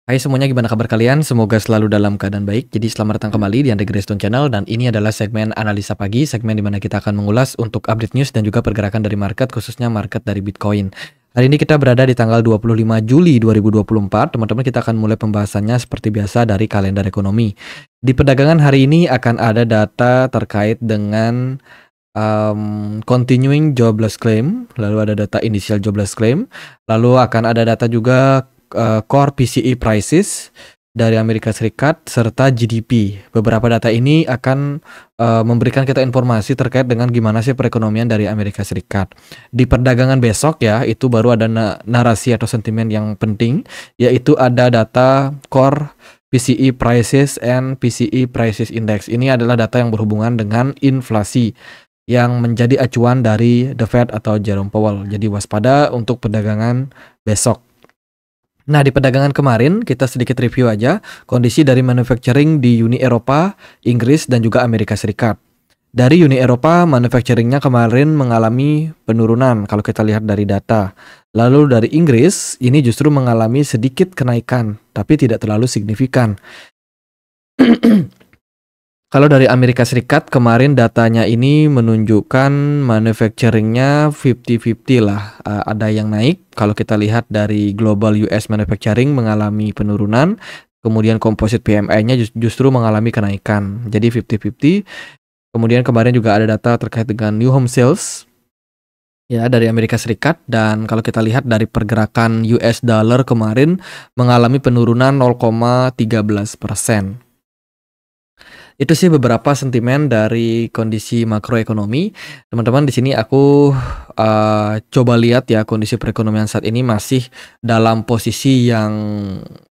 Hai semuanya, gimana kabar kalian? Semoga selalu dalam keadaan baik. Jadi selamat datang kembali di Andre Graystone Channel, dan ini adalah segmen analisa pagi, segmen di mana kita akan mengulas untuk update news dan juga pergerakan dari market, khususnya market dari Bitcoin. Hari ini kita berada di tanggal 25 Juli 2024. Teman-teman, kita akan mulai pembahasannya seperti biasa dari kalender ekonomi. Di perdagangan hari ini akan ada data terkait dengan continuing jobless claim, lalu ada data initial jobless claim, lalu akan ada data juga core PCE prices dari Amerika Serikat serta GDP. Beberapa data ini akan memberikan kita informasi terkait dengan gimana sih perekonomian dari Amerika Serikat. Di perdagangan besok ya, itu baru ada narasi atau sentimen yang penting, yaitu ada data core PCE prices and PCE prices index. Ini adalah data yang berhubungan dengan inflasi yang menjadi acuan dari The Fed atau Jerome Powell. Jadi waspada untuk perdagangan besok. Nah, di perdagangan kemarin kita sedikit review aja kondisi dari manufacturing di Uni Eropa, Inggris, dan juga Amerika Serikat. Dari Uni Eropa, manufacturingnya kemarin mengalami penurunan kalau kita lihat dari data. Lalu dari Inggris, ini justru mengalami sedikit kenaikan, tapi tidak terlalu signifikan. Kalau dari Amerika Serikat, kemarin datanya ini menunjukkan manufacturingnya 50-50 lah. Ada yang naik, kalau kita lihat dari global US manufacturing mengalami penurunan, kemudian composite PMI-nya justru mengalami kenaikan. Jadi 50-50. Kemudian kemarin juga ada data terkait dengan new home sales ya dari Amerika Serikat, dan kalau kita lihat dari pergerakan US dollar kemarin mengalami penurunan 0,13%. Itu sih beberapa sentimen dari kondisi makroekonomi. Teman-teman, di sini aku coba lihat ya, kondisi perekonomian saat ini masih dalam posisi yang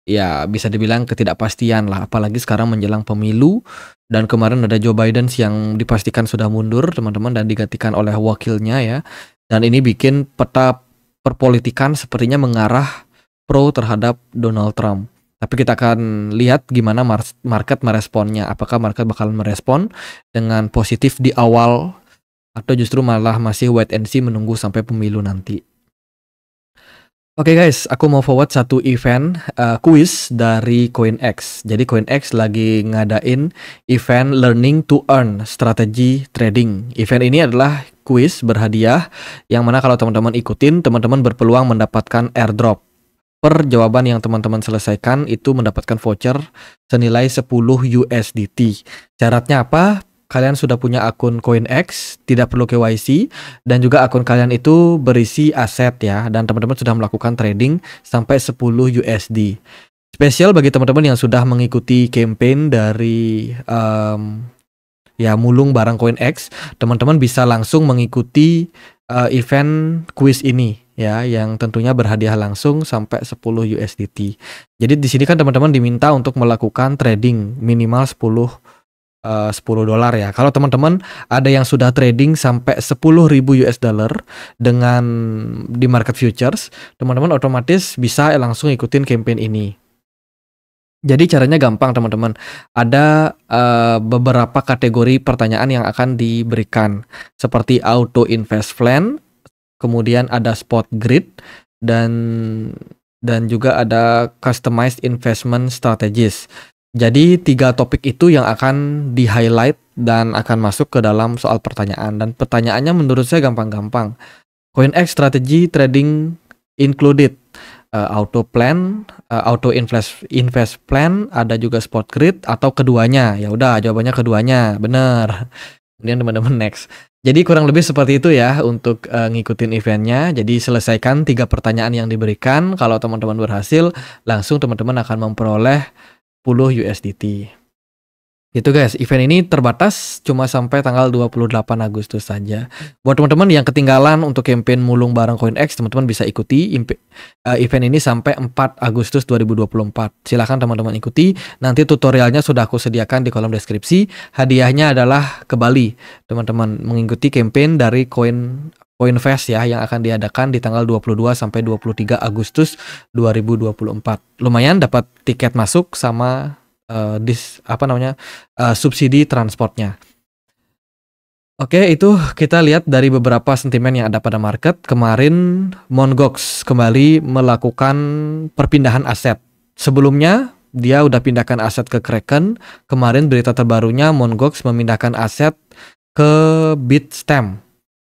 ya bisa dibilang ketidakpastian lah, apalagi sekarang menjelang pemilu, dan kemarin ada Joe Biden yang dipastikan sudah mundur teman-teman dan digantikan oleh wakilnya ya. Dan ini bikin peta perpolitikan sepertinya mengarah pro terhadap Donald Trump. Tapi kita akan lihat gimana market meresponnya. Apakah market bakalan merespon dengan positif di awal, atau justru malah masih wait and see menunggu sampai pemilu nanti. Oke guys, aku mau forward satu event quiz dari CoinEx. Jadi CoinEx lagi ngadain event Learning to Earn Strategy Trading. Event ini adalah quiz berhadiah, yang mana kalau teman-teman ikutin, teman-teman berpeluang mendapatkan airdrop. Per jawaban yang teman-teman selesaikan itu mendapatkan voucher senilai 10 USDT. Syaratnya apa? Kalian sudah punya akun CoinEx, tidak perlu KYC, dan juga akun kalian itu berisi aset ya, dan teman-teman sudah melakukan trading sampai 10 USD. Spesial bagi teman-teman yang sudah mengikuti campaign dari ya mulung barang CoinEx, teman-teman bisa langsung mengikuti event quiz ini ya, yang tentunya berhadiah langsung sampai 10 USDT. Jadi di sini kan teman-teman diminta untuk melakukan trading minimal 10 dolar ya. Kalau teman-teman ada yang sudah trading sampai 10.000 US dollar dengan di market futures, teman-teman otomatis bisa langsung ikutin campaign ini. Jadi caranya gampang teman-teman. Ada beberapa kategori pertanyaan yang akan diberikan, seperti auto invest plan, kemudian ada spot grid, dan juga ada customized investment strategies. Jadi 3 topik itu yang akan di highlight dan akan masuk ke dalam soal pertanyaan, dan pertanyaannya menurut saya gampang-gampang. CoinEx strategy trading included auto plan, auto invest plan, ada juga spot grid atau keduanya. Ya udah, jawabannya keduanya, bener. Kemudian teman-teman next. Jadi kurang lebih seperti itu ya untuk ngikutin eventnya. Jadi selesaikan 3 pertanyaan yang diberikan. Kalau teman-teman berhasil, langsung teman-teman akan memperoleh 10 USDT. Gitu guys, event ini terbatas cuma sampai tanggal 28 Agustus saja. Buat teman-teman yang ketinggalan untuk campaign mulung bareng CoinEx, teman-teman bisa ikuti event ini sampai 4 Agustus 2024. Silahkan teman-teman ikuti. Nanti tutorialnya sudah aku sediakan di kolom deskripsi. Hadiahnya adalah ke Bali. Teman-teman mengikuti campaign dari CoinFest ya, yang akan diadakan di tanggal 22 sampai 23 Agustus 2024. Lumayan dapat tiket masuk sama subsidi transportnya. Oke, itu kita lihat dari beberapa sentimen yang ada pada market. Kemarin Mt. Gox kembali melakukan perpindahan aset. Sebelumnya dia udah pindahkan aset ke Kraken. Kemarin berita terbarunya Mt. Gox memindahkan aset ke Bitstamp.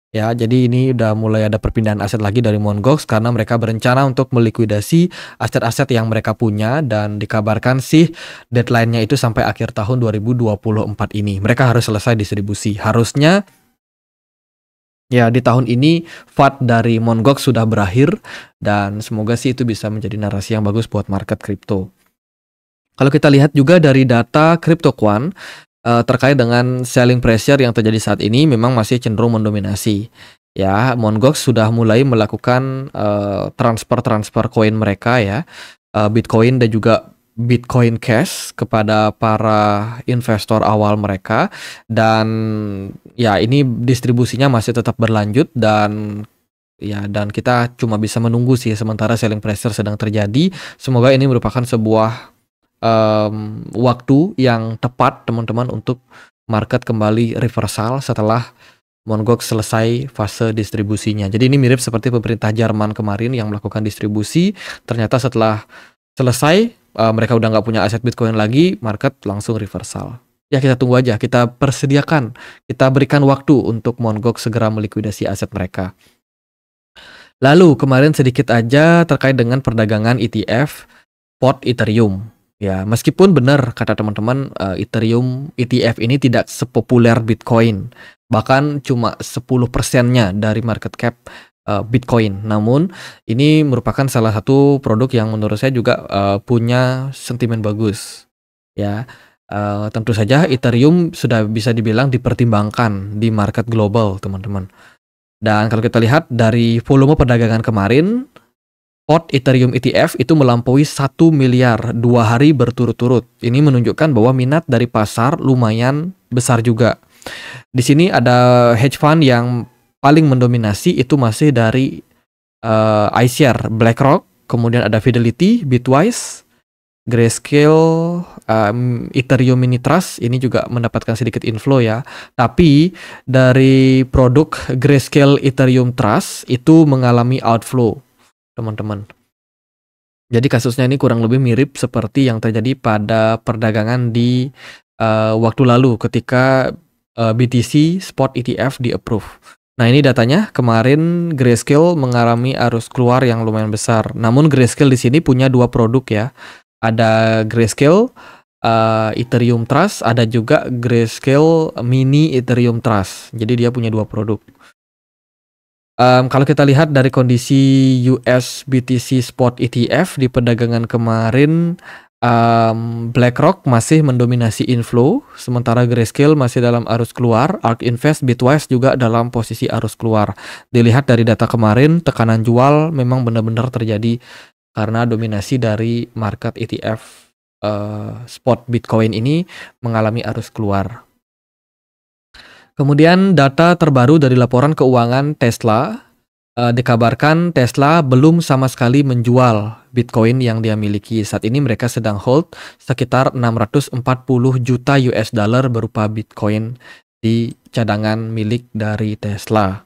Ya, jadi ini udah mulai ada perpindahan aset lagi dari Mt. Gox karena mereka berencana untuk melikuidasi aset-aset yang mereka punya, dan dikabarkan sih deadline-nya itu sampai akhir tahun 2024 ini. Mereka harus selesai distribusi. Harusnya ya di tahun ini FUD dari Mt. Gox sudah berakhir, dan semoga sih itu bisa menjadi narasi yang bagus buat market kripto. Kalau kita lihat juga dari data CryptoQuant, terkait dengan selling pressure yang terjadi saat ini memang masih cenderung mendominasi. Ya, Mt. Gox sudah mulai melakukan transfer koin mereka ya, Bitcoin dan juga Bitcoin Cash kepada para investor awal mereka, dan ya ini distribusinya masih tetap berlanjut, dan kita cuma bisa menunggu sih sementara selling pressure sedang terjadi. Semoga ini merupakan sebuah waktu yang tepat teman-teman untuk market kembali reversal setelah Mt. Gox selesai fase distribusinya. Jadi ini mirip seperti pemerintah Jerman kemarin yang melakukan distribusi, ternyata setelah selesai mereka udah nggak punya aset Bitcoin lagi, market langsung reversal. Ya kita tunggu aja, kita persediakan, kita berikan waktu untuk Mt. Gox segera melikuidasi aset mereka. Lalu kemarin sedikit aja terkait dengan perdagangan ETF spot Ethereum. Ya, meskipun benar kata teman-teman, Ethereum ETF ini tidak sepopuler Bitcoin, bahkan cuma 10%-nya dari market cap Bitcoin. Namun ini merupakan salah satu produk yang menurut saya juga punya sentimen bagus. Ya, tentu saja Ethereum sudah bisa dibilang dipertimbangkan di market global, teman-teman. Dan kalau kita lihat dari volume perdagangan kemarin, spot Ethereum ETF itu melampaui 1 miliar 2 hari berturut-turut. Ini menunjukkan bahwa minat dari pasar lumayan besar juga. Di sini ada hedge fund yang paling mendominasi itu masih dari iShares, BlackRock, kemudian ada Fidelity, Bitwise, Grayscale, Ethereum Mini Trust. Ini juga mendapatkan sedikit inflow ya. Tapi dari produk Grayscale Ethereum Trust itu mengalami outflow, teman-teman. Jadi kasusnya ini kurang lebih mirip seperti yang terjadi pada perdagangan di waktu lalu ketika BTC spot ETF di-approve. Nah ini datanya, kemarin Grayscale mengalami arus keluar yang lumayan besar. Namun Grayscale di sini punya dua produk ya. Ada Grayscale Ethereum Trust, ada juga Grayscale Mini Ethereum Trust. Jadi dia punya dua produk. Kalau kita lihat dari kondisi US BTC Spot ETF di perdagangan kemarin, BlackRock masih mendominasi inflow, sementara Grayscale masih dalam arus keluar. ARK Invest, Bitwise juga dalam posisi arus keluar. Dilihat dari data kemarin, tekanan jual memang benar-benar terjadi karena dominasi dari market ETF spot Bitcoin ini mengalami arus keluar. Kemudian data terbaru dari laporan keuangan Tesla, dikabarkan Tesla belum sama sekali menjual Bitcoin yang dia miliki. Saat ini mereka sedang hold sekitar 640 juta US dollar berupa Bitcoin di cadangan milik dari Tesla.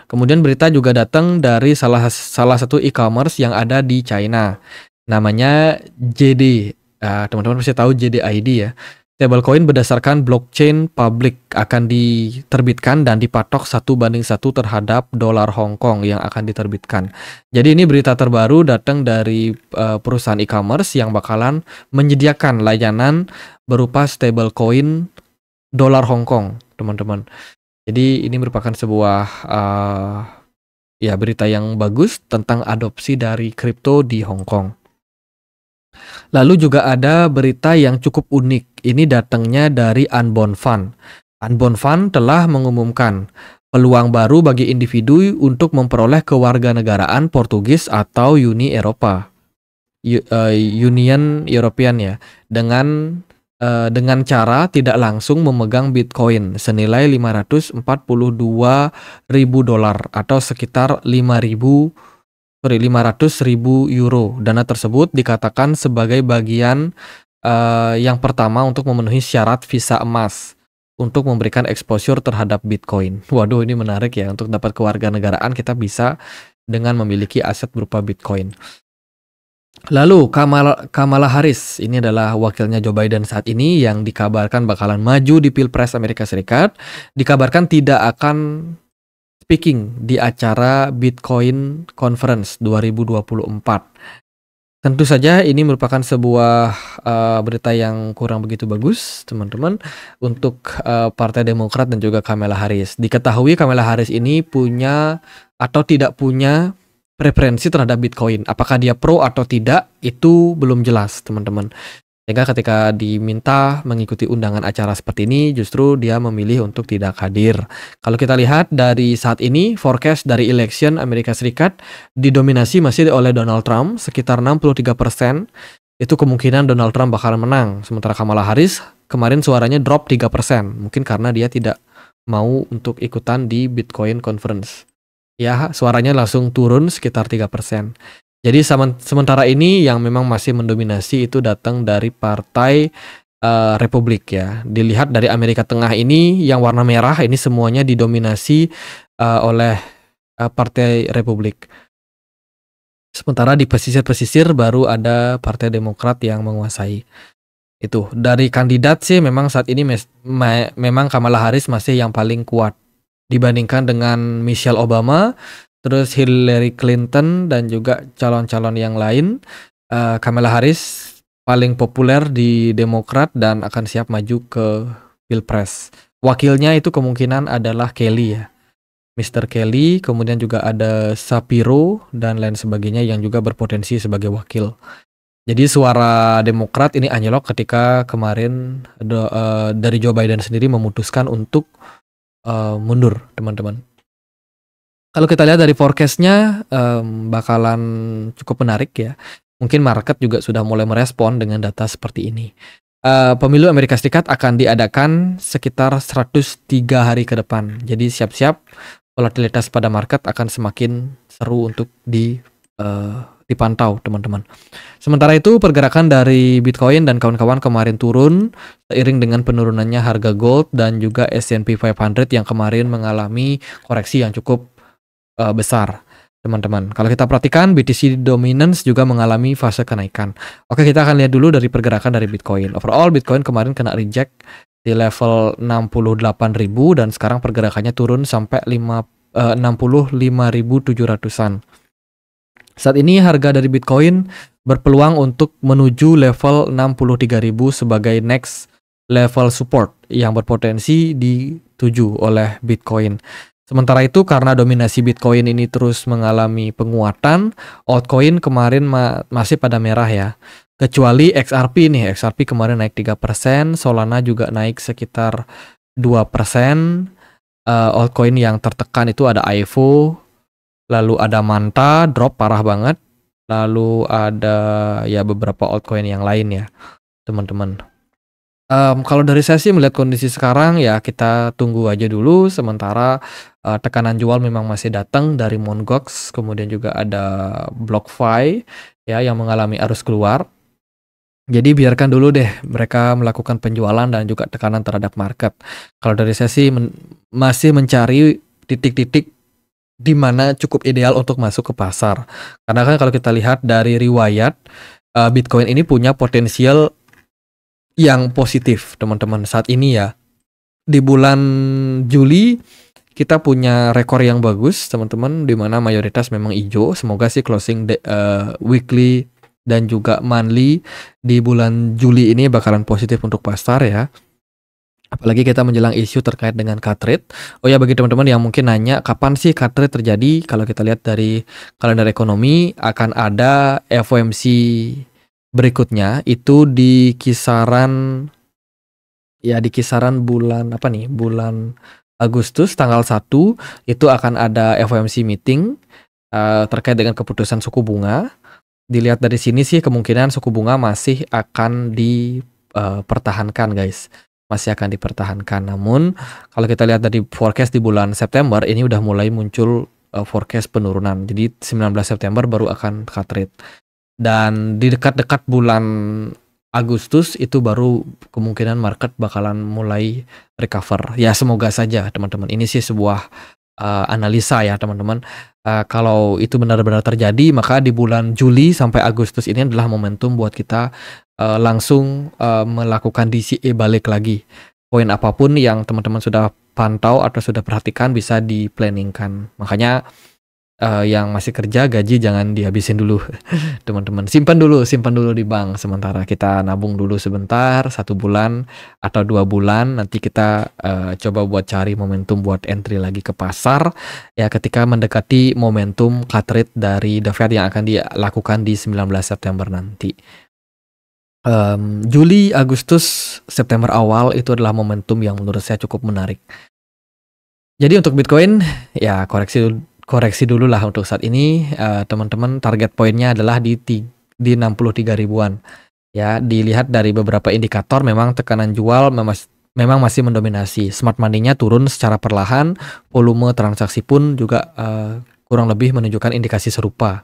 Kemudian berita juga datang dari salah satu e-commerce yang ada di China. Namanya JD. Teman-teman pasti tahu JDID ya. Stablecoin berdasarkan blockchain public akan diterbitkan dan dipatok 1:1 terhadap dolar Hong Kong yang akan diterbitkan. Jadi ini berita terbaru datang dari perusahaan e-commerce yang bakalan menyediakan layanan berupa stablecoin dolar Hong Kong, teman-teman. Jadi ini merupakan sebuah berita yang bagus tentang adopsi dari kripto di Hong Kong. Lalu juga ada berita yang cukup unik. Ini datangnya dari Unbound Fund. Unbound Fund telah mengumumkan peluang baru bagi individu untuk memperoleh kewarganegaraan Portugis atau Uni Eropa, Union European ya, dengan cara tidak langsung memegang Bitcoin senilai 542.000 dolar atau sekitar 500.000 euro. Dana tersebut dikatakan sebagai bagian yang pertama untuk memenuhi syarat visa emas untuk memberikan exposure terhadap Bitcoin. Waduh, ini menarik ya. Untuk dapat kewarganegaraan kita bisa dengan memiliki aset berupa Bitcoin. Lalu Kamala Harris ini adalah wakilnya Joe Biden saat ini yang dikabarkan bakalan maju di Pilpres Amerika Serikat, dikabarkan tidak akan speaking di acara Bitcoin Conference 2024. Tentu saja ini merupakan sebuah berita yang kurang begitu bagus, teman-teman, untuk Partai Demokrat dan juga Kamala Harris. Diketahui Kamala Harris ini punya atau tidak punya preferensi terhadap Bitcoin. Apakah dia pro atau tidak, itu belum jelas, teman-teman. Sehingga ketika diminta mengikuti undangan acara seperti ini, justru dia memilih untuk tidak hadir. Kalau kita lihat dari saat ini, forecast dari election Amerika Serikat didominasi masih oleh Donald Trump, sekitar 63%. Itu kemungkinan Donald Trump bakalan menang. Sementara Kamala Harris kemarin suaranya drop 3%. Mungkin karena dia tidak mau untuk ikutan di Bitcoin Conference. Ya, suaranya langsung turun sekitar 3%. Jadi sementara ini yang memang masih mendominasi itu datang dari Partai Republik ya. Dilihat dari Amerika Tengah ini yang warna merah ini semuanya didominasi oleh Partai Republik. Sementara di pesisir-pesisir baru ada Partai Demokrat yang menguasai. Itu dari kandidat sih memang saat ini memang Kamala Harris masih yang paling kuat dibandingkan dengan Michelle Obama, terus Hillary Clinton dan juga calon-calon yang lain. Kamala Harris paling populer di Demokrat dan akan siap maju ke Pilpres. Wakilnya itu kemungkinan adalah Kelly ya, Mr. Kelly, kemudian juga ada Shapiro dan lain sebagainya yang juga berpotensi sebagai wakil. Jadi suara Demokrat ini anjlok ketika kemarin dari Joe Biden sendiri memutuskan untuk mundur, teman-teman. Kalau kita lihat dari forecastnya bakalan cukup menarik ya. Mungkin market juga sudah mulai merespon dengan data seperti ini. Pemilu Amerika Serikat akan diadakan sekitar 103 hari ke depan. Jadi siap-siap volatilitas pada market akan semakin seru untuk dipantau, teman-teman. Sementara itu pergerakan dari Bitcoin dan kawan-kawan kemarin turun seiring dengan penurunannya harga gold dan juga S&P 500 yang kemarin mengalami koreksi yang cukup besar, teman-teman. Kalau kita perhatikan BTC Dominance juga mengalami fase kenaikan. Oke, kita akan lihat dulu dari pergerakan dari Bitcoin. Overall Bitcoin kemarin kena reject di level 68.000 dan sekarang pergerakannya turun sampai 65.700-an. Saat ini harga dari Bitcoin berpeluang untuk menuju level 63.000 sebagai next level support yang berpotensi dituju oleh Bitcoin. Sementara itu karena dominasi Bitcoin ini terus mengalami penguatan, altcoin kemarin masih pada merah ya. Kecuali XRP nih, XRP kemarin naik 3%, Solana juga naik sekitar 2%. Altcoin yang tertekan itu ada IVO, lalu ada Manta, drop parah banget. Lalu ada ya beberapa altcoin yang lain ya, teman-teman. Kalau dari saya sih melihat kondisi sekarang ya kita tunggu aja dulu. Sementara tekanan jual memang masih datang dari Mt. Gox, kemudian juga ada BlockFi ya yang mengalami arus keluar. Jadi biarkan dulu deh mereka melakukan penjualan dan juga tekanan terhadap market. Kalau dari saya sih masih mencari titik-titik di mana cukup ideal untuk masuk ke pasar. Karena kan kalau kita lihat dari riwayat Bitcoin ini punya potensial yang positif, teman-teman. Saat ini ya di bulan Juli kita punya rekor yang bagus, teman-teman, di mana mayoritas memang hijau. Semoga sih closing weekly dan juga monthly di bulan Juli ini bakalan positif untuk pasar ya. Apalagi kita menjelang isu terkait dengan cut rate. Oh ya, bagi teman-teman yang mungkin nanya kapan sih cut rate terjadi, kalau kita lihat dari kalender ekonomi akan ada FOMC berikutnya itu di kisaran bulan apa nih? Bulan Agustus tanggal 1 itu akan ada FOMC meeting terkait dengan keputusan suku bunga. Dilihat dari sini sih kemungkinan suku bunga masih akan dipertahankan, guys. Masih akan dipertahankan. Namun kalau kita lihat dari forecast di bulan September ini udah mulai muncul forecast penurunan. Jadi 19 September baru akan cut rate. Dan di dekat-dekat bulan Agustus itu baru kemungkinan market bakalan mulai recover. Ya semoga saja teman-teman. Ini sih sebuah analisa ya teman-teman. Kalau itu benar-benar terjadi, maka di bulan Juli sampai Agustus ini adalah momentum buat kita langsung melakukan DCA balik lagi. Poin apapun yang teman-teman sudah pantau atau sudah perhatikan bisa di-planningkan. Makanya yang masih kerja gaji jangan dihabisin dulu, teman-teman. Simpan dulu di bank sementara. Kita nabung dulu sebentar, 1 bulan atau 2 bulan. Nanti kita coba buat cari momentum buat entry lagi ke pasar ya ketika mendekati momentum cut rate dari The Fed yang akan dilakukan di 19 September nanti. Juli, Agustus, September awal itu adalah momentum yang menurut saya cukup menarik. Jadi untuk Bitcoin ya koreksi dulu lah untuk saat ini, teman-teman. Target poinnya adalah di 63 ribuan. Ya, dilihat dari beberapa indikator memang tekanan jual memang masih mendominasi. Smart money-nya turun secara perlahan, volume transaksi pun juga kurang lebih menunjukkan indikasi serupa.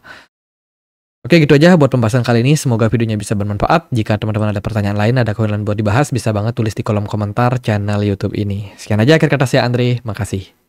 Oke, gitu aja buat pembahasan kali ini. Semoga videonya bisa bermanfaat. Jika teman-teman ada pertanyaan lain, ada koin lain buat dibahas, bisa banget tulis di kolom komentar channel YouTube ini. Sekian aja akhir kata saya, Andre. Makasih.